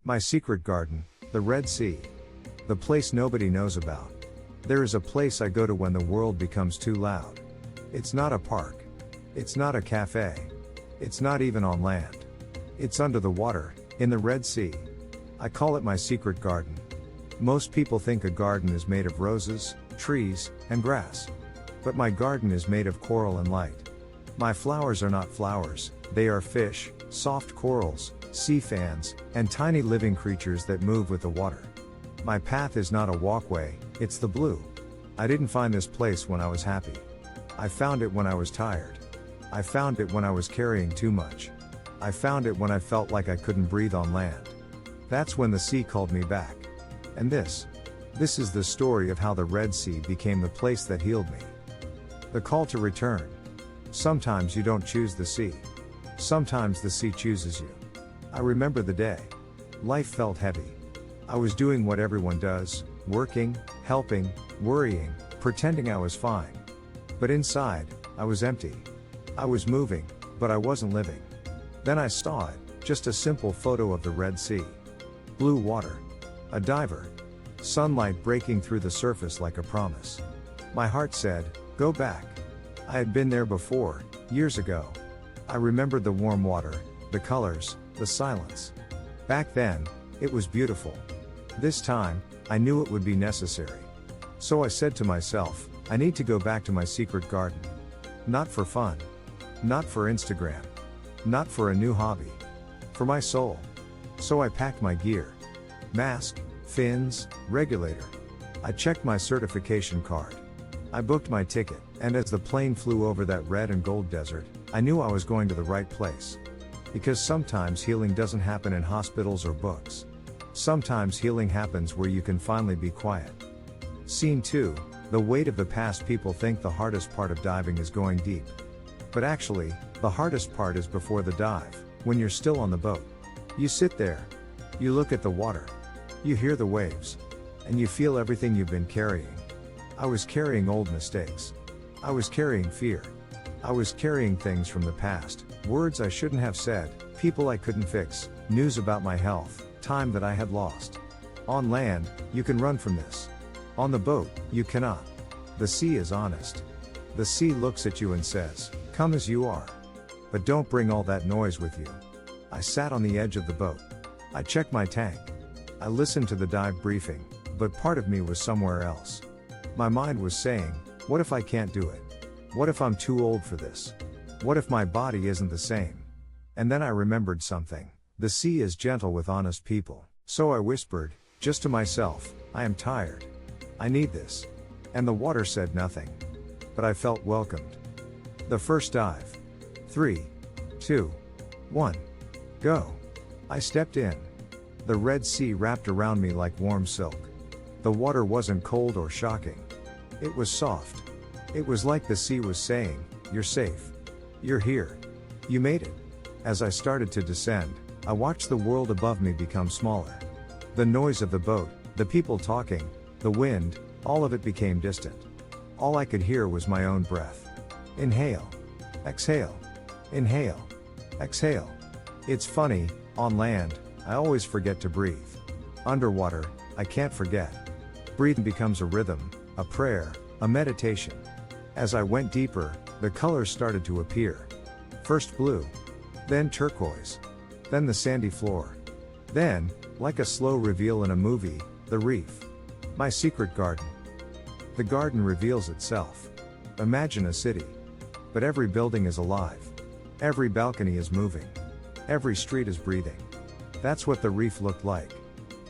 My secret garden, the Red Sea. The place nobody knows about. There is a place I go to when the world becomes too loud. It's not a park. It's not a cafe. It's not even on land. It's under the water, in the Red Sea. I call it my secret garden. Most people think a garden is made of roses, trees, and grass. But my garden is made of coral and light. My flowers are not flowers, they are fish, soft corals, sea fans, and tiny living creatures that move with the water. My path is not a walkway, it's the blue. I didn't find this place when I was happy. I found it when I was tired. I found it when I was carrying too much. I found it when I felt like I couldn't breathe on land. That's when the sea called me back. And this is the story of how the Red Sea became the place that healed me. The call to return. Sometimes you don't choose the sea. Sometimes the sea chooses you. I remember the day. Life felt heavy. I was doing what everyone does, working, helping, worrying, pretending I was fine. But inside, I was empty. I was moving, but I wasn't living. Then I saw it, just a simple photo of the Red Sea. Blue water. A diver. Sunlight breaking through the surface like a promise. My heart said, go back. I had been there before, years ago. I remembered the warm water, the colors, the silence. Back then, it was beautiful. This time, I knew it would be necessary. So I said to myself, I need to go back to my secret garden. Not for fun. Not for Instagram. Not for a new hobby. For my soul. So I packed my gear. Mask, fins, regulator. I checked my certification card. I booked my ticket, and as the plane flew over that red and gold desert, I knew I was going to the right place. Because sometimes healing doesn't happen in hospitals or books. Sometimes healing happens where you can finally be quiet. Scene 2, the weight of the past. People think the hardest part of diving is going deep. But actually, the hardest part is before the dive, when you're still on the boat. You sit there. You look at the water. You hear the waves. And you feel everything you've been carrying. I was carrying old mistakes. I was carrying fear. I was carrying things from the past, words I shouldn't have said, people I couldn't fix, news about my health, time that I had lost. On land, you can run from this. On the boat, you cannot. The sea is honest. The sea looks at you and says, come as you are. But don't bring all that noise with you. I sat on the edge of the boat. I checked my tank. I listened to the dive briefing, but part of me was somewhere else. My mind was saying, what if I can't do it? What if I'm too old for this? What if my body isn't the same? And then I remembered something. The sea is gentle with honest people. So I whispered, just to myself, I am tired. I need this. And the water said nothing. But I felt welcomed. The first dive. 3, 2, 1. Go. I stepped in. The Red Sea wrapped around me like warm silk. The water wasn't cold or shocking. It was soft. It was like the sea was saying, you're safe. You're here. You made it. As I started to descend, I watched the world above me become smaller. The noise of the boat, the people talking, the wind, all of it became distant. All I could hear was my own breath. Inhale. Exhale. Inhale. Exhale. It's funny, on land, I always forget to breathe. Underwater, I can't forget. Breathing becomes a rhythm, a prayer, a meditation. As I went deeper, the colors started to appear. First blue. Then turquoise. Then the sandy floor. Then, like a slow reveal in a movie, the reef. My secret garden. The garden reveals itself. Imagine a city. But every building is alive. Every balcony is moving. Every street is breathing. That's what the reef looked like.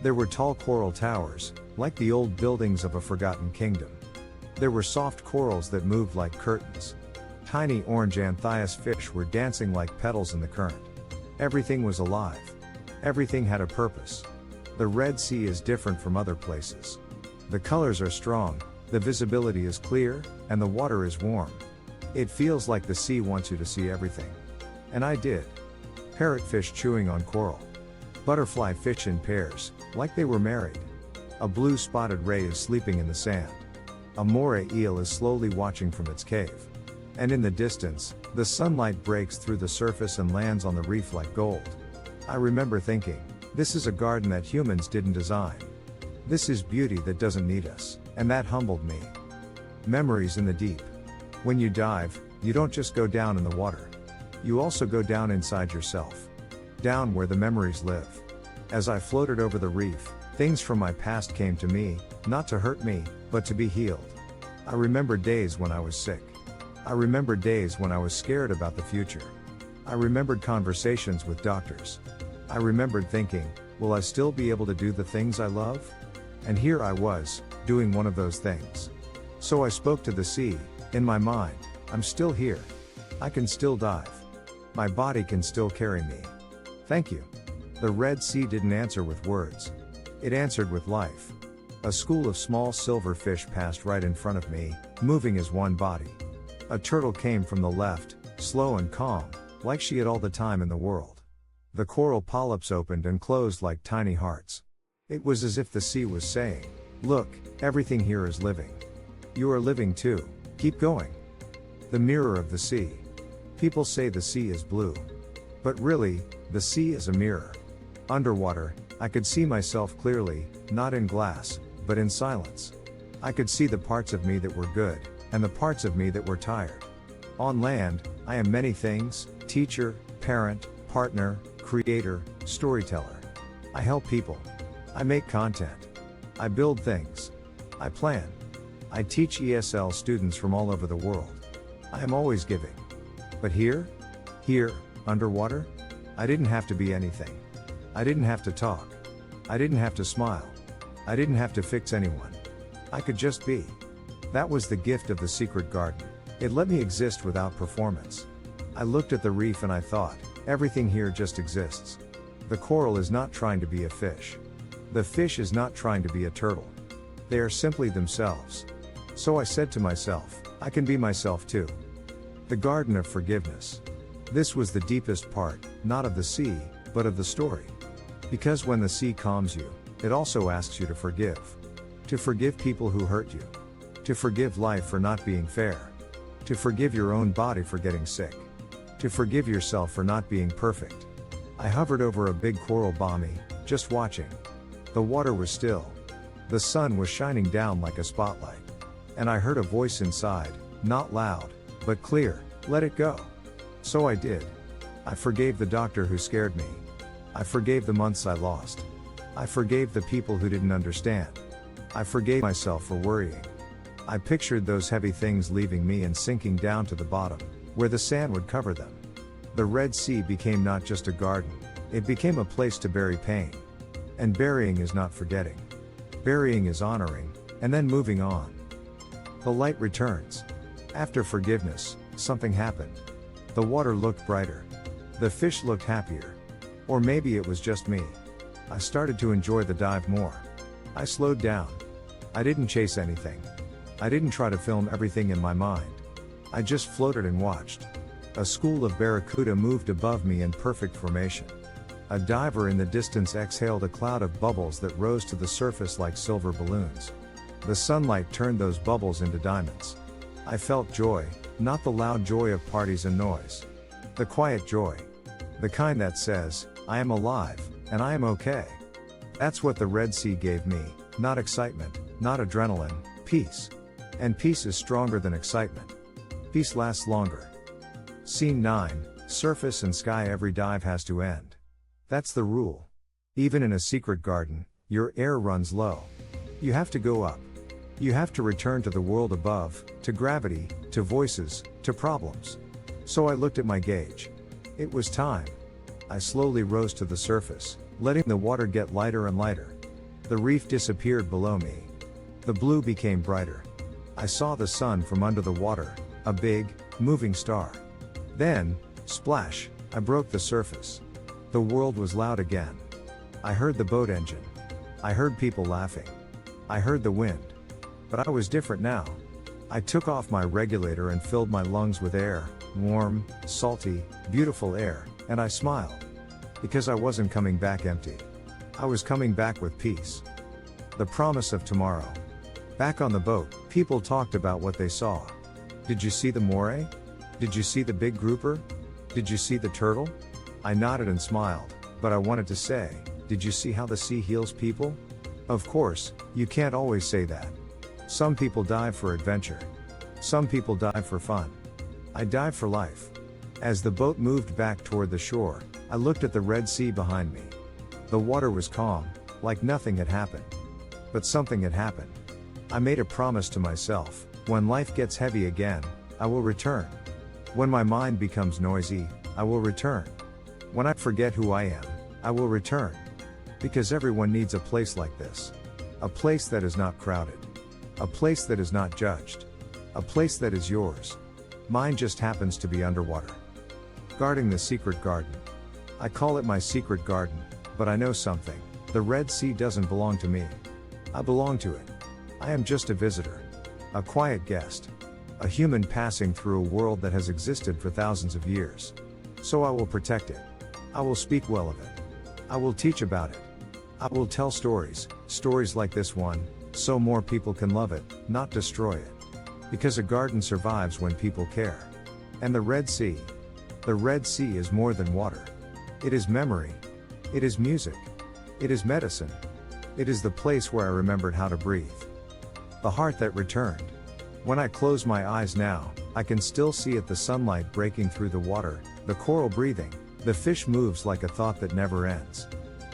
There were tall coral towers, like the old buildings of a forgotten kingdom. There were soft corals that moved like curtains. Tiny orange anthias fish were dancing like petals in the current. Everything was alive. Everything had a purpose. The Red Sea is different from other places. The colors are strong, the visibility is clear, and the water is warm. It feels like the sea wants you to see everything. And I did. Parrotfish chewing on coral. Butterfly fish in pairs, like they were married. A blue spotted ray is sleeping in the sand. A moray eel is slowly watching from its cave. And in the distance, the sunlight breaks through the surface and lands on the reef like gold. I remember thinking, This is a garden that humans didn't design. This is beauty that doesn't need us, and that humbled me. Memories in the deep. When you dive, you don't just go down in the water. You also go down inside yourself. Down where the memories live. As I floated over the reef, things from my past came to me, not to hurt me, but to be healed. I remembered days when I was sick. I remembered days when I was scared about the future. I remembered conversations with doctors. I remembered thinking, will I still be able to do the things I love? And here I was, doing one of those things. So I spoke to the sea, in my mind, I'm still here. I can still dive. My body can still carry me. Thank you. The Red Sea didn't answer with words. It answered with life. A school of small silver fish passed right in front of me, moving as one body. A turtle came from the left, slow and calm, like she had all the time in the world. The coral polyps opened and closed like tiny hearts. It was as if the sea was saying, look, everything here is living. You are living too, keep going. The mirror of the sea. People say the sea is blue. But really, the sea is a mirror. Underwater, I could see myself clearly, not in glass, but in silence. I could see the parts of me that were good, and the parts of me that were tired. On land, I am many things: teacher, parent, partner, creator, storyteller. I help people. I make content. I build things. I plan. I teach ESL students from all over the world. I am always giving. But here, underwater, I didn't have to be anything. I didn't have to talk. I didn't have to smile. I didn't have to fix anyone. I could just be. That was the gift of the secret garden. It let me exist without performance. I looked at the reef and I thought, everything here just exists. The coral is not trying to be a fish. The fish is not trying to be a turtle. They are simply themselves. So I said to myself, I can be myself too. The garden of forgiveness. This was the deepest part, not of the sea, but of the story. Because when the sea calms you, it also asks you to forgive. To forgive people who hurt you. To forgive life for not being fair. To forgive your own body for getting sick. To forgive yourself for not being perfect. I hovered over a big coral bommy, just watching. The water was still. The sun was shining down like a spotlight. And I heard a voice inside, not loud, but clear, let it go. So I did. I forgave the doctor who scared me. I forgave the months I lost. I forgave the people who didn't understand. I forgave myself for worrying. I pictured those heavy things leaving me and sinking down to the bottom, where the sand would cover them. The Red Sea became not just a garden, it became a place to bury pain. And burying is not forgetting. Burying is honoring, and then moving on. The light returns. After forgiveness, something happened. The water looked brighter. The fish looked happier. Or maybe it was just me. I started to enjoy the dive more. I slowed down. I didn't chase anything. I didn't try to film everything in my mind. I just floated and watched. A school of barracuda moved above me in perfect formation. A diver in the distance exhaled a cloud of bubbles that rose to the surface like silver balloons. The sunlight turned those bubbles into diamonds. I felt joy, not the loud joy of parties and noise. The quiet joy. The kind that says, I am alive, and I am okay. That's what the Red Sea gave me, not excitement, not adrenaline, peace. And peace is stronger than excitement. Peace lasts longer. Scene 9, surface and sky. Every dive has to end. That's the rule. Even in a secret garden, your air runs low. You have to go up. You have to return to the world above, to gravity, to voices, to problems. So I looked at my gauge. It was time. I slowly rose to the surface, letting the water get lighter and lighter. The reef disappeared below me. The blue became brighter. I saw the sun from under the water, a big, moving star. Then, splash, I broke the surface. The world was loud again. I heard the boat engine. I heard people laughing. I heard the wind. But I was different now. I took off my regulator and filled my lungs with air, warm, salty, beautiful air, and I smiled. Because I wasn't coming back empty. I was coming back with peace. The promise of tomorrow. Back on the boat, people talked about what they saw. Did you see the moray? Did you see the big grouper? Did you see the turtle? I nodded and smiled, but I wanted to say, Did you see how the sea heals people? Of course, you can't always say that. Some people dive for adventure. Some people dive for fun. I dive for life. As the boat moved back toward the shore, I looked at the Red Sea behind me. The water was calm, like nothing had happened. But something had happened. I made a promise to myself: when life gets heavy again, I will return. When my mind becomes noisy, I will return. When I forget who I am, I will return. Because everyone needs a place like this. A place that is not crowded. A place that is not judged. A place that is yours. Mine just happens to be underwater. Guarding the secret garden. I call it my secret garden, but I know something: the Red Sea doesn't belong to me. I belong to it. I am just a visitor. A quiet guest. A human passing through a world that has existed for thousands of years. So I will protect it. I will speak well of it. I will teach about it. I will tell stories, stories like this one, so more people can love it, not destroy it. Because a garden survives when people care. And the Red Sea? The Red Sea is more than water. It is memory. It is music. It is medicine. It is the place where I remembered how to breathe. The heart that returned. When I close my eyes now, I can still see it: the sunlight breaking through the water, the coral breathing, the fish moves like a thought that never ends.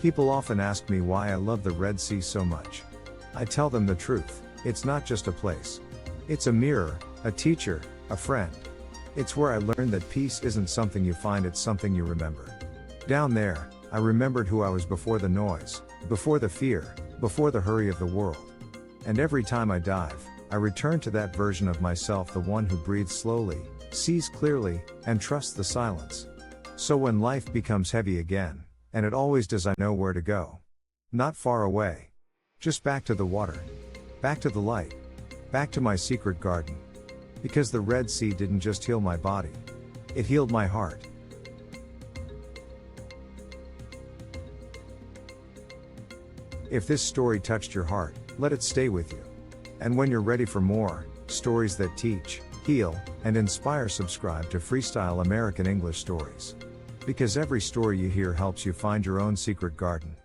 People often ask me why I love the Red Sea so much. I tell them the truth: it's not just a place. It's a mirror, a teacher, a friend. It's where I learned that peace isn't something you find, it's something you remember. Down there, I remembered who I was before the noise, before the fear, before the hurry of the world. And every time I dive, I return to that version of myself, the one who breathes slowly, sees clearly, and trusts the silence. So when life becomes heavy again, and it always does, I know where to go. Not far away. Just back to the water. Back to the light. Back to my secret garden. Because the Red Sea didn't just heal my body. It healed my heart. If this story touched your heart, let it stay with you. And when you're ready for more stories that teach, heal, and inspire, subscribe to Freestyle American English Stories. Because every story you hear helps you find your own secret garden.